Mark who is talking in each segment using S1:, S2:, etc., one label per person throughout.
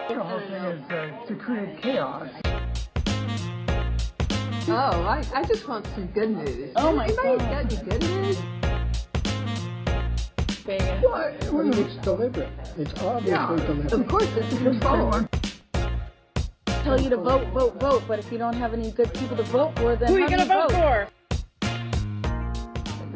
S1: The whole thing is to create chaos.
S2: Oh, I just want some good news.
S3: Oh my
S2: Anybody's
S3: God.
S2: got any good news?
S1: Well, it's deliberate. It's obviously deliberate.
S2: Of course, it's a control.
S3: Tell you to vote, vote, vote, but if you don't have any good people to vote for, then
S4: who are you going to vote for?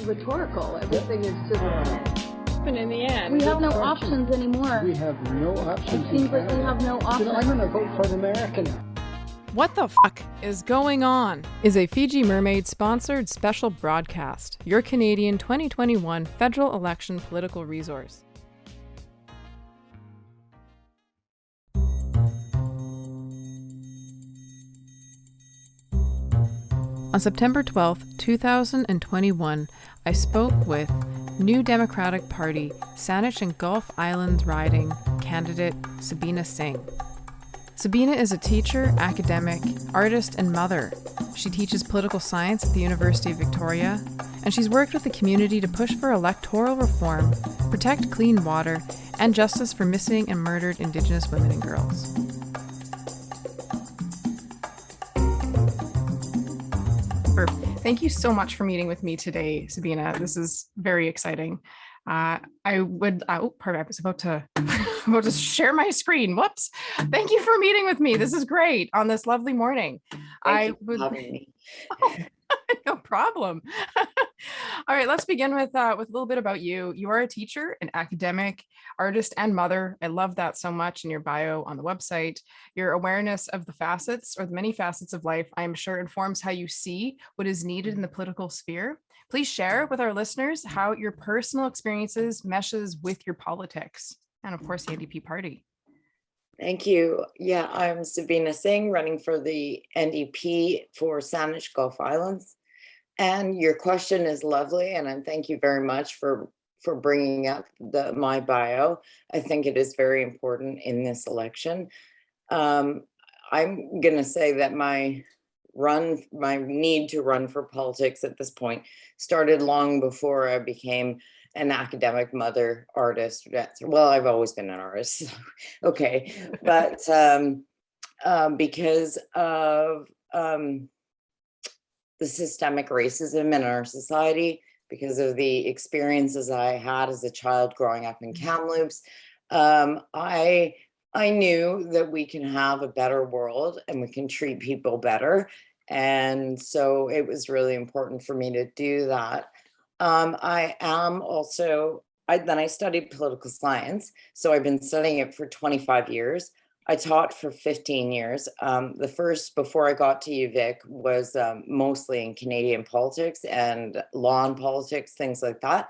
S2: Rhetorical. Everything is just.
S4: And in the end,
S3: We have no options anymore.
S1: We have no options.
S3: It seems like we have no
S1: I'm
S3: options.
S1: going to vote for America now.
S5: What the fuck is going on? Is a Fiji Mermaid sponsored special broadcast, your Canadian 2021 federal election political resource. On September 12th, 2021, I spoke with New Democratic Party Saanich and Gulf Islands riding candidate Sabina Singh. Sabina is a teacher, academic, artist, and mother. She teaches political science at the University of Victoria, and she's worked with the community to push for electoral reform, protect clean water, and justice for missing and murdered Indigenous women and girls. Thank you so much for meeting with me today, Sabina. This is very exciting. I was about to share my screen. Whoops. Thank you for meeting with me. This is great on this lovely morning.
S6: Thank you for having me.
S5: Oh, no problem. All right, let's begin with a little bit about you. You are a teacher, an academic, artist, and mother. I love that so much in your bio on the website. Your awareness of the facets or the many facets of life, I am sure, informs how you see what is needed in the political sphere. Please share with our listeners how your personal experiences meshes with your politics and, of course, the NDP party.
S6: Thank you. Yeah, I'm Sabina Singh, running for the NDP for Saanich Gulf Islands. And your question is lovely, and I thank you very much for bringing up my bio. I think it is very important in this election. I'm going to say that my need to run for politics at this point started long before I became an academic, mother, artist. Well, I've always been an artist. Okay, but because of the systemic racism in our society, because of the experiences I had as a child growing up in Kamloops, I knew that we can have a better world and we can treat people better. And so it was really important for me to do that. I am also, then I studied political science. So I've been studying it for 25 years. I taught for 15 years. The first, before I got to UVic, was mostly in Canadian politics and law and politics, things like that,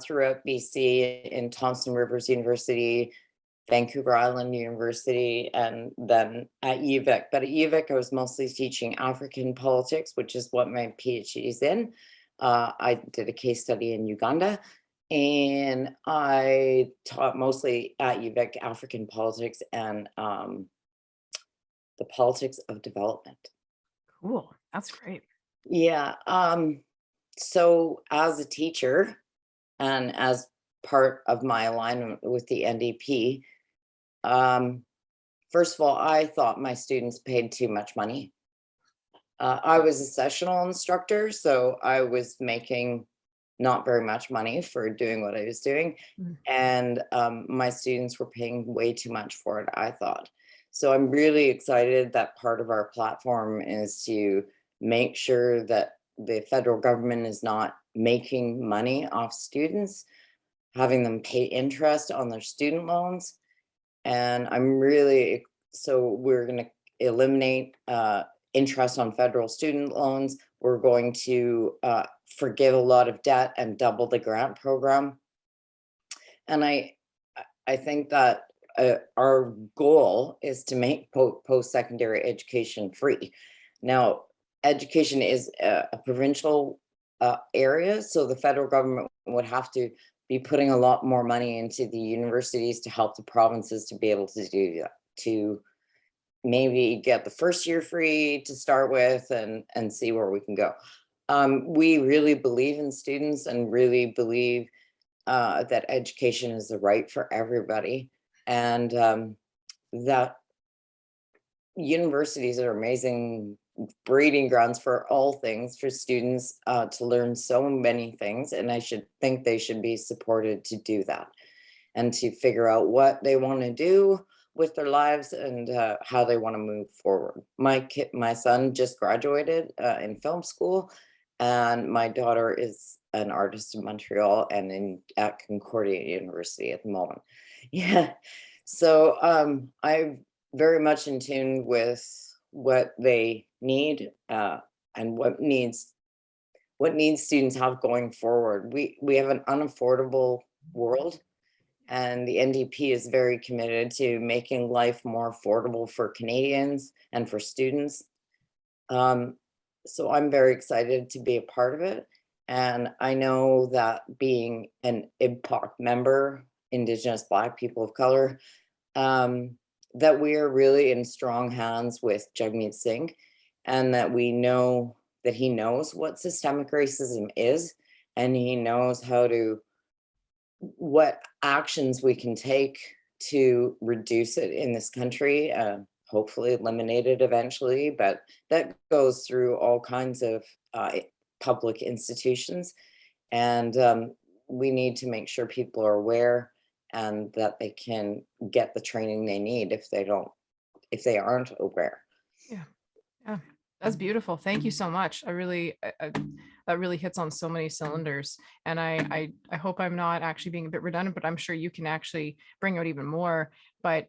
S6: throughout BC, in Thompson Rivers University, Vancouver Island University, and then at UVic. But at UVic, I was mostly teaching African politics, which is what my PhD is in. I did a case study in Uganda, and I taught mostly at UVic African politics and the politics of development.
S5: Cool. That's great.
S6: Yeah. So as a teacher and as part of my alignment with the NDP, first of all, I thought my students paid too much money. I was a sessional instructor, so I was making not very much money for doing what I was doing. And my students were paying way too much for it, I thought. So I'm really excited that part of our platform is to make sure that the federal government is not making money off students, having them pay interest on their student loans. And so we're going to eliminate interest on federal student loans. We're going to forgive a lot of debt and double the grant program. And I think that our goal is to make post-secondary education free. Now, education is a provincial area, so the federal government would have to be putting a lot more money into the universities to help the provinces to be able to do that, to maybe get the first year free to start with and see where we can go. We really believe in students and really believe that education is a right for everybody. And that universities are amazing breeding grounds for all things for students to learn so many things, and I should think they should be supported to do that and to figure out what they want to do with their lives and how they want to move forward. My son just graduated in film school, and my daughter is an artist in Montreal and at Concordia University at the moment. Yeah, so I'm very much in tune with what they need and what needs students have going forward. We have an unaffordable world, and the NDP is very committed to making life more affordable for Canadians and for students. So I'm very excited to be a part of it. And I know that being an IBPOC member, Indigenous Black people of color, that we are really in strong hands with Jagmeet Singh, and that we know that he knows what systemic racism is, and he knows what actions we can take to reduce it in this country, hopefully eliminate it eventually, but that goes through all kinds of public institutions. And we need to make sure people are aware and that they can get the training they need if they aren't aware.
S5: Yeah, that's beautiful. Thank you so much. That really hits on so many cylinders. And I hope I'm not actually being a bit redundant, but I'm sure you can actually bring out even more. But,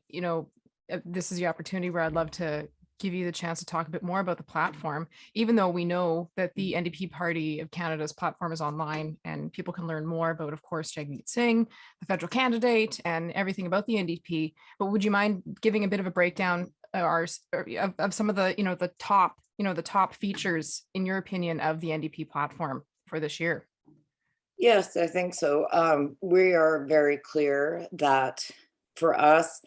S5: this is the opportunity where I'd love to give you the chance to talk a bit more about the platform, even though we know that the NDP Party of Canada's platform is online and people can learn more about, of course, Jagmeet Singh, the federal candidate, and everything about the NDP. But would you mind giving a bit of a breakdown of some of the, the top features, in your opinion, of the NDP platform for this year?
S6: Yes, I think so. We are very clear that for us,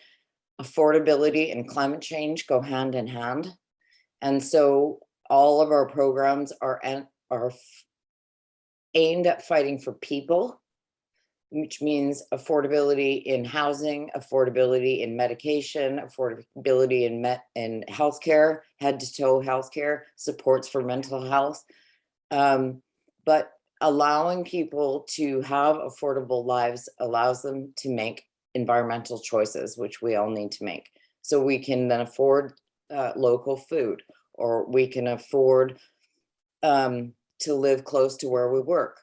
S6: affordability and climate change go hand in hand. And so all of our programs are aimed at fighting for people, which means affordability in housing, affordability in medication, affordability in healthcare, head to toe healthcare, supports for mental health. But allowing people to have affordable lives allows them to make environmental choices, which we all need to make. So we can then afford local food, or we can afford to live close to where we work.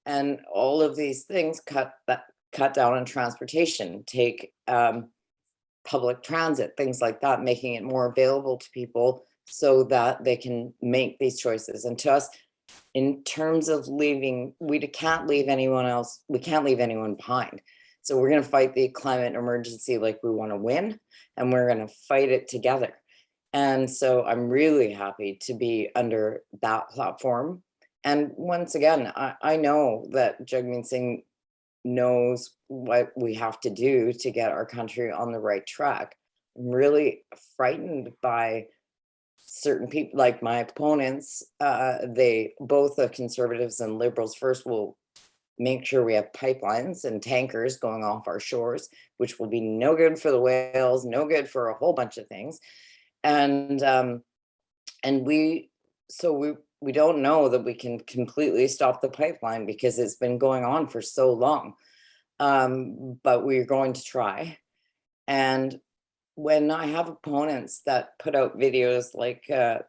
S6: And all of these things cut down on transportation, take public transit, things like that, making it more available to people so that they can make these choices. And to us, in terms of leaving, we can't leave anyone behind. So we're going to fight the climate emergency like we want to win, and we're going to fight it together. And so I'm really happy to be under that platform. And once again, I know that Jagmeet Singh knows what we have to do to get our country on the right track. I'm really frightened by certain people, like my opponents. They, both the Conservatives and Liberals, first will make sure we have pipelines and tankers going off our shores, which will be no good for the whales, no good for a whole bunch of things. And we don't know that we can completely stop the pipeline because it's been going on for so long. But we're going to try. And when I have opponents that put out videos like the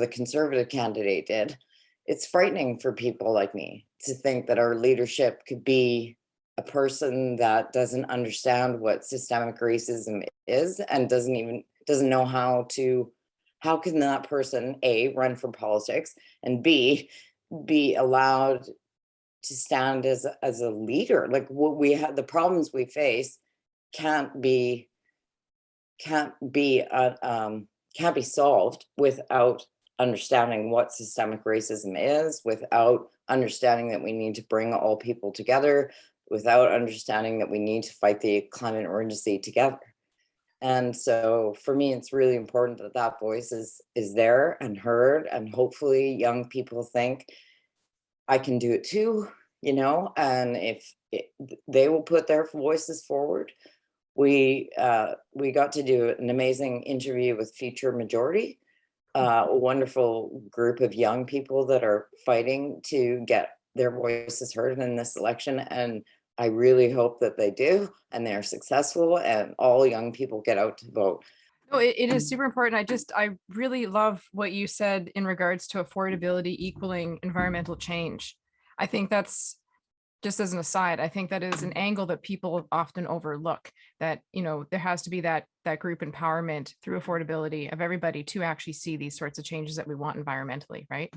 S6: Conservative candidate did, it's frightening for people like me to think that our leadership could be a person that doesn't understand what systemic racism is and doesn't know how can that person, A, run for politics, and B, be allowed to stand as a leader. Like, what we have, the problems we face can't be solved without understanding what systemic racism is, without understanding that we need to bring all people together, without understanding that we need to fight the climate emergency together. And so for me, it's really important that that voice is there and heard, and hopefully young people think, I can do it too, and if they will put their voices forward, we got to do an amazing interview with Future Majority, a wonderful group of young people that are fighting to get their voices heard in this election. And I really hope that they do and they're successful and all young people get out to vote.
S5: No, it is super important. I really love what you said in regards to affordability equaling environmental change. I think that's, just as an aside, I think that is an angle that people often overlook, that, there has to be that group empowerment through affordability of everybody to actually see these sorts of changes that we want environmentally, right?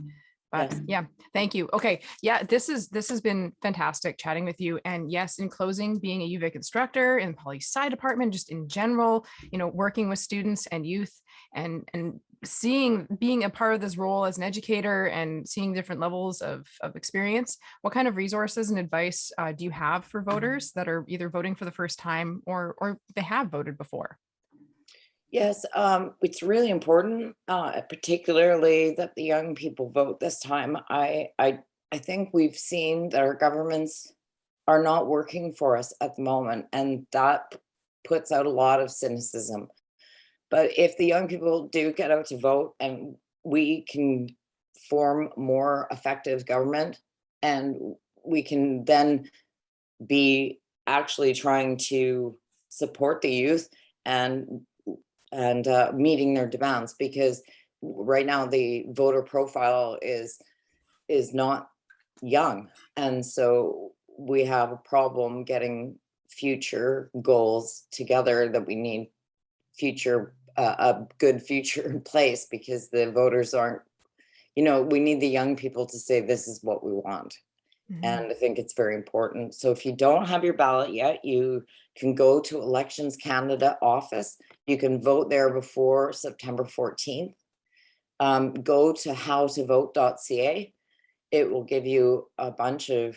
S5: But
S6: Yes.
S5: yeah, thank you. Okay. Yeah, this has been fantastic chatting with you. And yes, in closing, being a UVic instructor in the poli sci department, just in general, working with students and youth and being a part of this role as an educator and seeing different levels of experience, what kind of resources and advice do you have for voters that are either voting for the first time or they have voted before?
S6: Yes, it's really important, particularly that the young people vote this time. I think we've seen that our governments are not working for us at the moment, and that puts out a lot of cynicism. But if the young people do get out to vote, and we can form more effective government, and we can then be actually trying to support the youth and meeting their demands, because right now the voter profile is not young, and so we have a problem getting future goals together, that we need a good future in place, because the voters aren't, we need the young people to say this is what we want. And I think it's very important. So if you don't have your ballot yet, you can go to Elections Canada office. You can vote there before September 14th. Go to howtovote.ca. It will give you a bunch of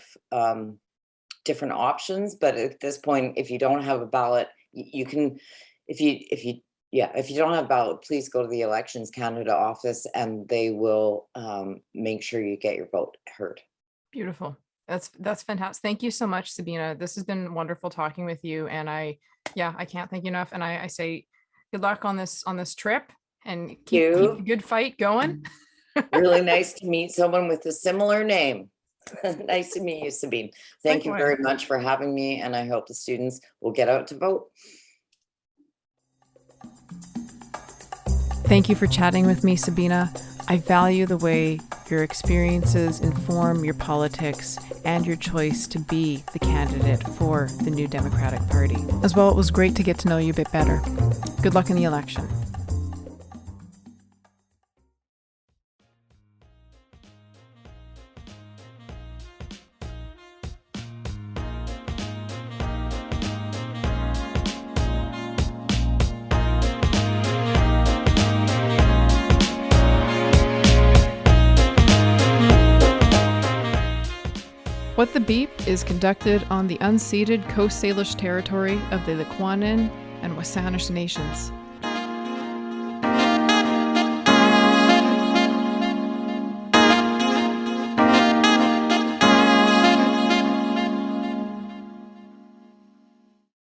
S6: different options. But at this point, if you don't have a ballot, you can, if you don't have a ballot, please go to the Elections Canada office and they will make sure you get your vote heard.
S5: Beautiful. That's fantastic. Thank you so much, Sabina. This has been wonderful talking with you. And I can't thank you enough. And I say good luck on this trip and keep the good fight going.
S6: Really nice to meet someone with a similar name. Nice to meet you, Sabine. Thank you very much for having me. And I hope the students will get out to vote.
S5: Thank you for chatting with me, Sabina. I value the way your experiences inform your politics and your choice to be the candidate for the New Democratic Party. As well, it was great to get to know you a bit better. Good luck in the election. What the Beep is conducted on the unceded Coast Salish territory of the Lekwungen and Wasanich nations.